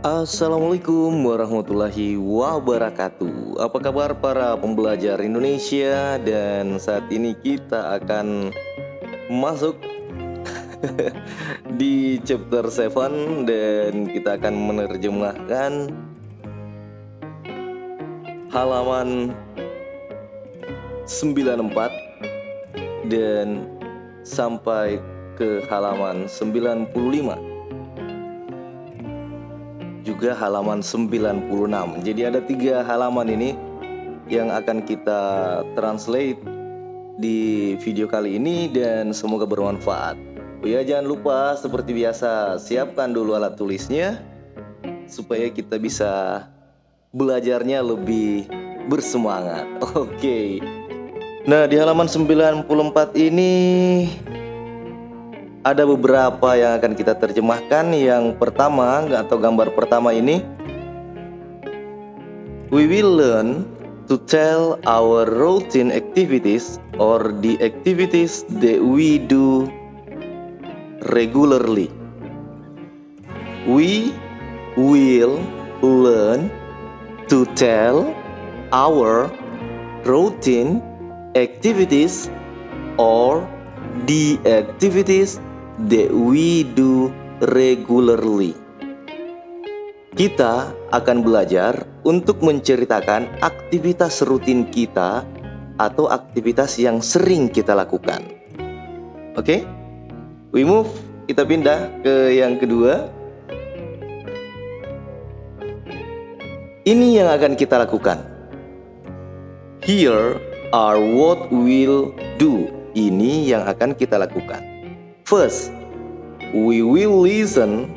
Assalamualaikum warahmatullahi wabarakatuh. Apa kabar para pembelajar Indonesia? Dan saat ini kita akan masuk di chapter 7 dan kita akan menerjemahkan halaman 94 dan sampai ke halaman 95, juga halaman 96. Jadi ada 3 halaman ini yang akan kita translate di video kali ini dan semoga bermanfaat. Oh ya, jangan lupa seperti biasa siapkan dulu alat tulisnya supaya kita bisa belajarnya lebih bersemangat. Oke. Nah, di halaman 94 ini ada beberapa yang akan kita terjemahkan. Yang pertama atau gambar pertama ini, we will learn to tell our routine activities or the activities that we do regularly. We will learn to tell our routine activities or the activities that we do regularly. Kita akan belajar untuk menceritakan aktivitas rutin kita atau aktivitas yang sering kita lakukan. Oke? We move, kita pindah ke yang kedua. Ini yang akan kita lakukan. Here are what we'll do. Ini yang akan kita lakukan. First, we will listen.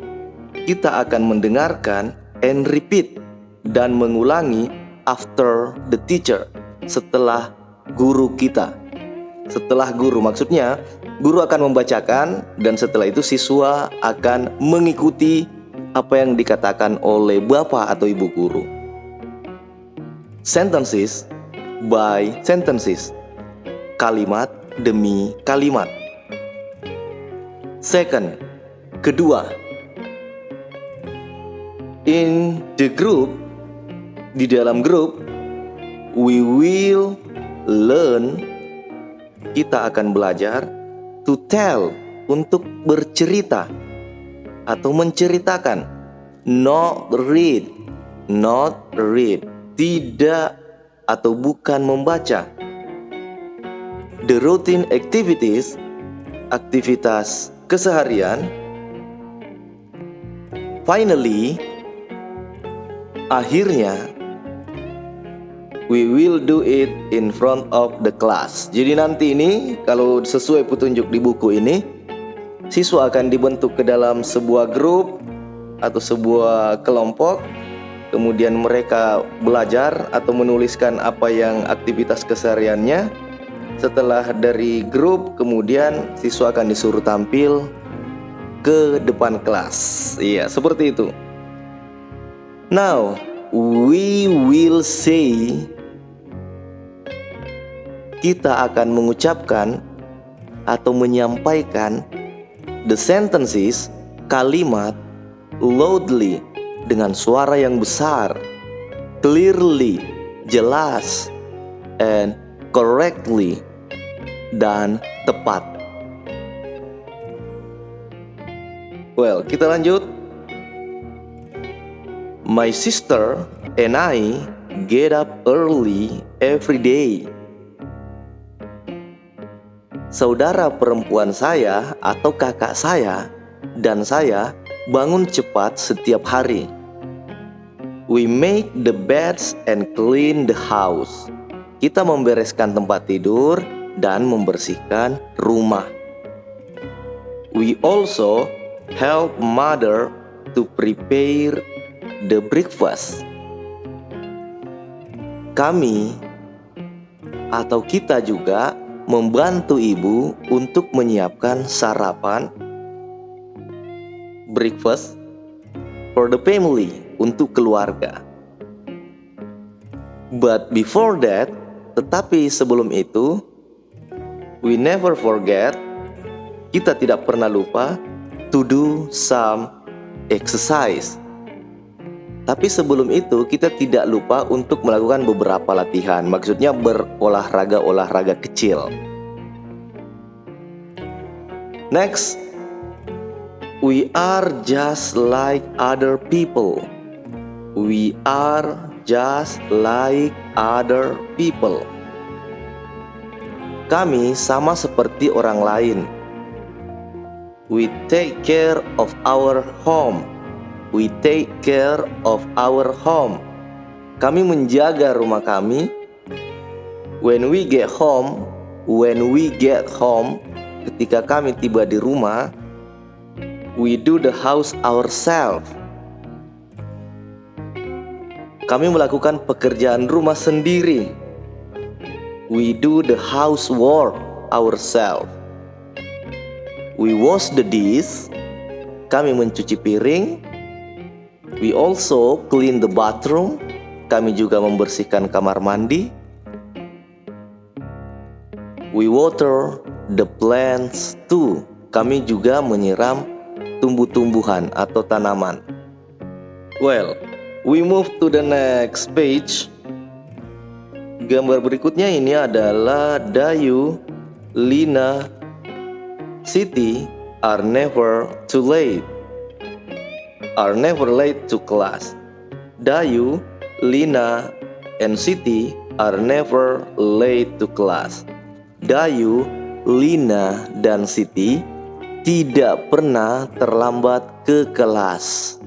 Kita akan mendengarkan and repeat dan mengulangi after the teacher. Setelah guru kita. Setelah guru, maksudnya guru akan membacakan dan setelah itu siswa akan mengikuti apa yang dikatakan oleh bapak atau ibu guru. Sentences by sentences, kalimat demi kalimat. Second, kedua, in the group, di dalam grup, we will learn, kita akan belajar to tell, untuk bercerita atau menceritakan, not read, tidak atau bukan membaca. The routine activities, aktivitas keseharian. Finally, akhirnya, we will do it in front of the class. Jadi nanti ini kalau sesuai petunjuk di buku ini, siswa akan dibentuk ke dalam sebuah grup atau sebuah kelompok. Kemudian mereka belajar atau menuliskan apa yang aktivitas kesehariannya. Setelah dari grup, kemudian siswa akan disuruh tampil ke depan kelas. Iya, seperti itu. Now, we will say, kita akan mengucapkan atau menyampaikan the sentences, kalimat, loudly, dengan suara yang besar, clearly, jelas, and correctly, dan tepat. Well, kita lanjut. My sister and I get up early every day. Saudara perempuan saya atau kakak saya dan saya bangun cepat setiap hari. We make the beds and clean the house. Kita membereskan tempat tidur dan membersihkan rumah. We also help mother to prepare the breakfast. Kami atau kita juga membantu ibu untuk menyiapkan sarapan, breakfast, for the family, untuk keluarga. But before that, tetapi sebelum itu, we never forget, kita tidak pernah lupa to do some exercise, Tapi sebelum itu kita tidak lupa untuk melakukan beberapa latihan. Maksudnya berolahraga-olahraga kecil. Next, we are just like other people. We are just like other people. Kami sama seperti orang lain. We take care of our home. We take care of our home. Kami menjaga rumah kami. When we get home, ketika kami tiba di rumah, we do the house ourselves. Kami melakukan pekerjaan rumah sendiri. We do the housework ourselves. We wash the dish. Kami mencuci piring. We also clean the bathroom. Kami juga membersihkan kamar mandi. We water the plants too. Kami juga menyiram tumbuh-tumbuhan atau tanaman. Well, we move to the next page. Gambar berikutnya ini adalah Dayu, Lina, Siti are never too late. Are never late to class. Dayu, Lina, and Siti are never late to class. Dayu, Lina, dan Siti tidak pernah terlambat ke kelas.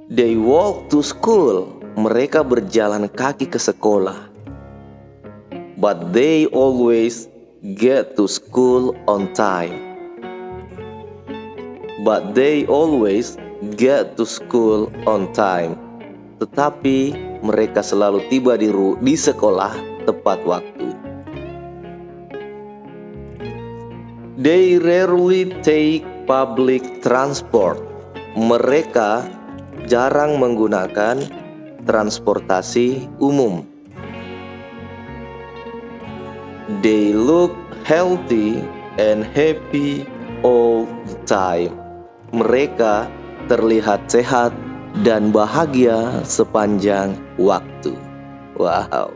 They walk to school. Mereka berjalan kaki ke sekolah. But they always get to school on time. But they always get to school on time. Tetapi mereka selalu tiba di sekolah tepat waktu. They rarely take public transport. Mereka jarang menggunakan transportasi umum. They look healthy and happy all the time. Mereka terlihat sehat dan bahagia sepanjang waktu. Wow.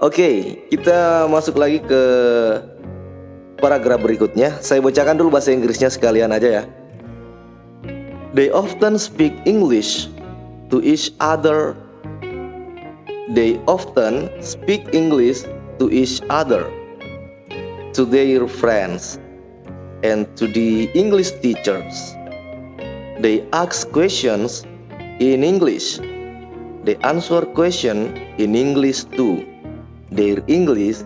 Oke, kita masuk lagi ke paragraf berikutnya. Saya bacakan dulu bahasa Inggrisnya sekalian aja ya. They often speak English to each other. They often speak English to each other, to their friends, and to the English teachers. They ask questions in English. They answer questions in English too. Their English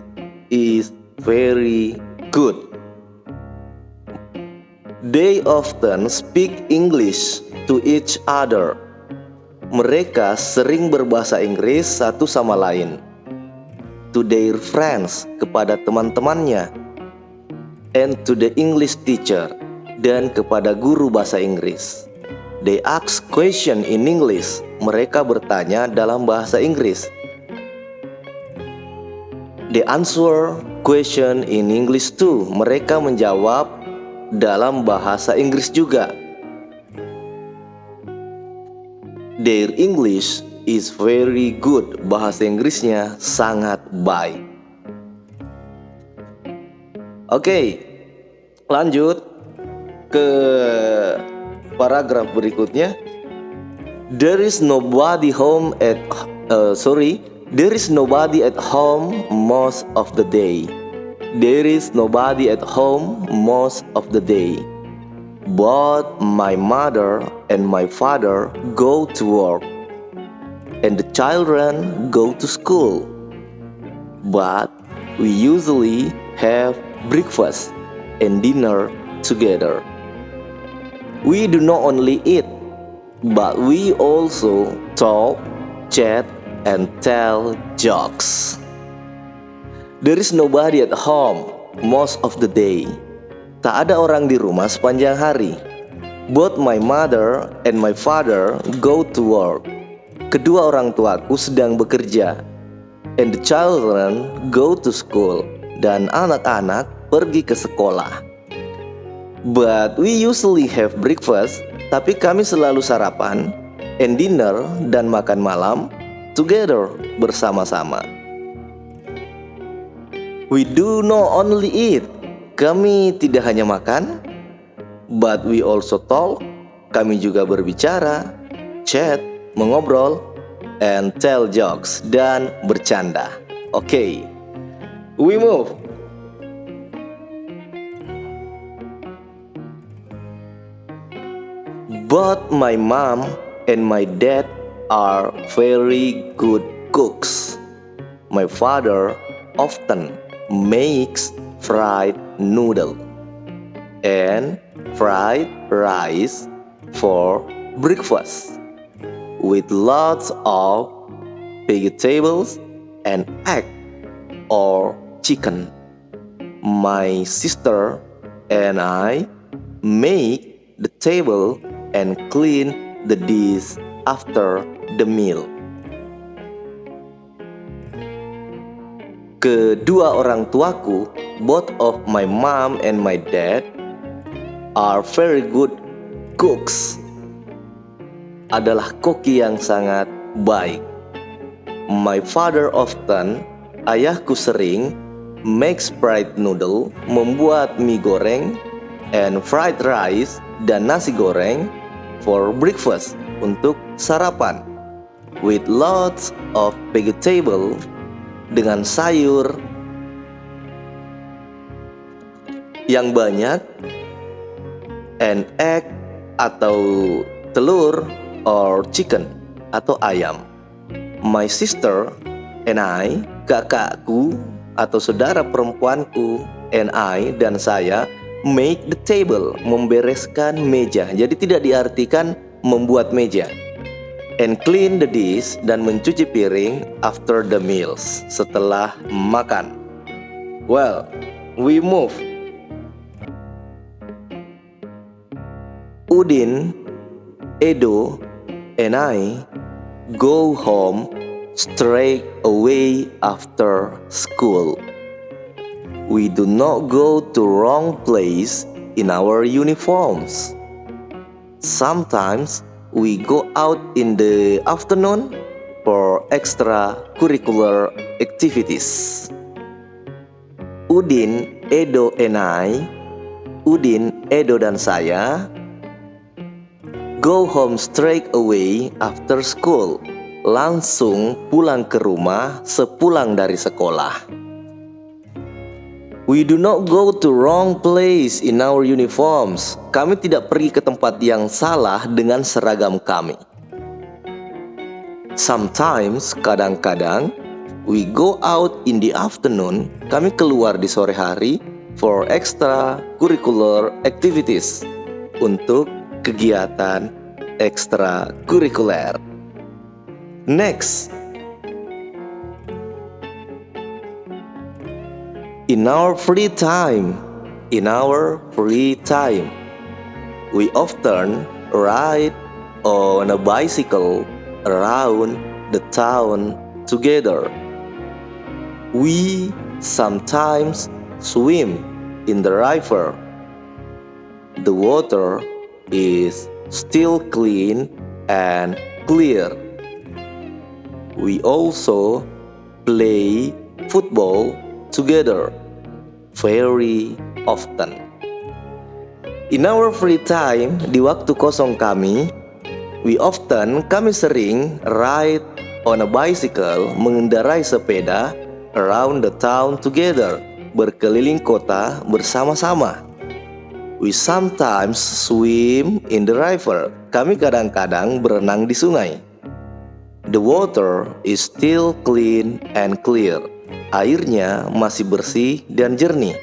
is very good. They often speak English to each other. Mereka sering berbahasa Inggris satu sama lain. To their friends, kepada teman-temannya. And to the English teacher, dan kepada guru bahasa Inggris. They ask question in English. Mereka bertanya dalam bahasa Inggris. They answer question in English too. Mereka menjawab dalam bahasa Inggris juga. Their English is very good. Bahasa Inggrisnya sangat baik. Oke, lanjut ke paragraf berikutnya. There is nobody at home most of the day. There is nobody at home most of the day. But my mother and my father go to work, and the children go to school. But we usually have breakfast and dinner together. We do not only eat, but we also talk, chat, and tell jokes. There is nobody at home most of the day. Tak ada orang di rumah sepanjang hari. Both my mother and my father go to work. Kedua orang tuaku sedang bekerja. And the children go to school. Dan anak-anak pergi ke sekolah. But we usually have breakfast. Tapi kami selalu sarapan and dinner, dan makan malam together, bersama-sama. We do not only eat, kami tidak hanya makan, but we also talk, kami juga berbicara, chat, mengobrol, and tell jokes, dan bercanda. Okay, we move. Both my mom and my dad are very good cooks. My father often makes fried noodle and fried rice for breakfast with lots of vegetables and egg or chicken. My sister and I make the table and clean the dish after the meal. Kedua orang tuaku, both of my mom and my dad, are very good cooks. Adalah koki yang sangat baik. My father often, ayahku sering, makes fried noodle, membuat mie goreng, and fried rice, dan nasi goreng, for breakfast, untuk sarapan, with lots of vegetable, dengan sayur yang banyak, and egg atau telur, or chicken atau ayam. My sister and I, kakakku atau saudara perempuanku, and I, dan saya, make the table, membereskan meja. Jadi tidak diartikan membuat meja. And clean the dish, dan mencuci piring after the meals, setelah makan. Well, we move. Udin, Edo, and I go home straight away after school. We do not go to wrong place in our uniforms. Sometimes we go out in the afternoon for extracurricular activities. Udin, Edo, and I, Udin, Edo, dan saya, go home straight away after school. Langsung pulang ke rumah sepulang dari sekolah. We do not go to wrong place in our uniforms. Kami tidak pergi ke tempat yang salah dengan seragam kami. Sometimes, kadang-kadang, we go out in the afternoon. Kami keluar di sore hari for extracurricular activities, untuk kegiatan ekstrakurikuler. Next, in our free time, we often ride on a bicycle around the town together. We sometimes swim in the river. The water is still clean and clear. We also play football together very often. In our free time, di waktu kosong kami, kami sering ride on a bicycle, mengendarai sepeda around the town together, berkeliling kota bersama-sama. We sometimes swim in the river. Kami kadang-kadang berenang di sungai. The water is still clean and clear. Airnya masih bersih dan jernih.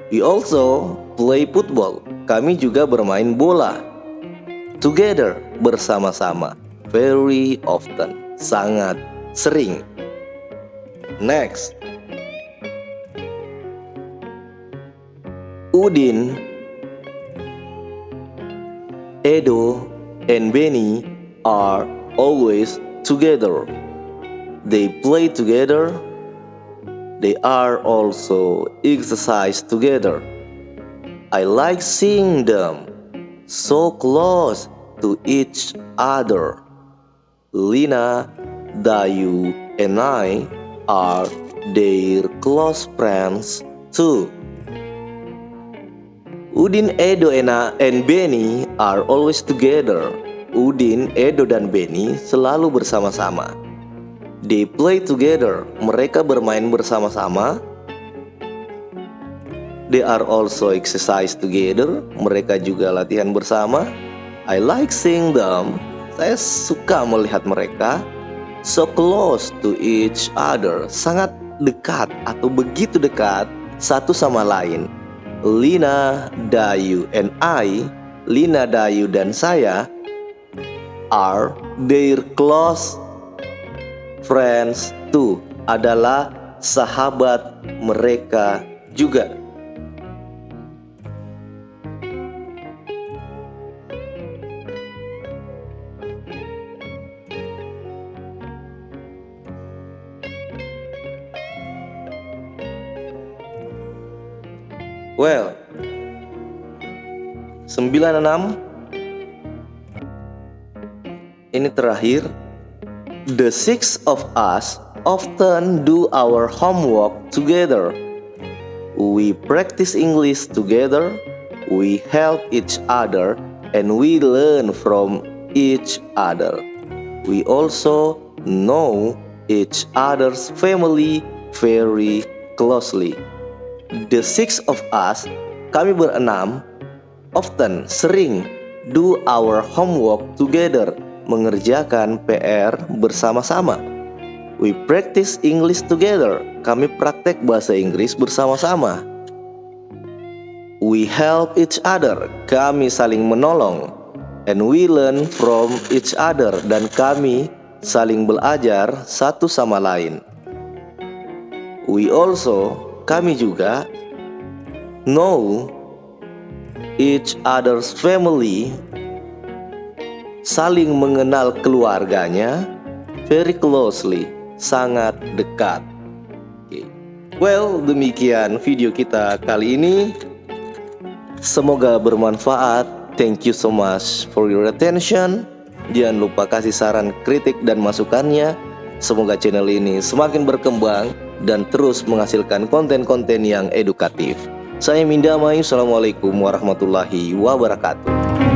We also play football. Kami juga bermain bola. Together, bersama-sama. Very often. Sangat sering. Next. Udin, Edo, and Benny are always together. They play together. They are also exercise together. I like seeing them so close to each other. Lina, Dayu, and I are their close friends too. Udin, Edo, and Benny are always together. Udin, Edo, dan Benny selalu bersama-sama. They play together. Mereka bermain bersama-sama. They are also exercise together. Mereka juga latihan bersama. I like seeing them. Saya suka melihat mereka. So close to each other. Sangat dekat atau begitu dekat satu sama lain. Lina, Dayu, and I, Lina, Dayu, dan saya are their close friends too. Adalah sahabat mereka juga. Well, 96. Ini terakhir. The six of us often do our homework together. We practice English together. We help each other and we learn from each other. We also know each other's family very closely. The six of us, kami berenam, often, sering, do our homework together, mengerjakan PR bersama-sama. We practice English together, kami praktek bahasa Inggris bersama-sama. We help each other, kami saling menolong. And we learn from each other, dan kami saling belajar satu sama lain. We also, kami juga, know each other's family, saling mengenal keluarganya, very closely, sangat dekat. Well, demikian video kita kali ini. Semoga bermanfaat. Thank you so much for your attention. Jangan lupa kasih saran, kritik, dan masukannya. Semoga channel ini semakin berkembang dan terus menghasilkan konten-konten yang edukatif. Saya Mindamai, Assalamualaikum warahmatullahi wabarakatuh.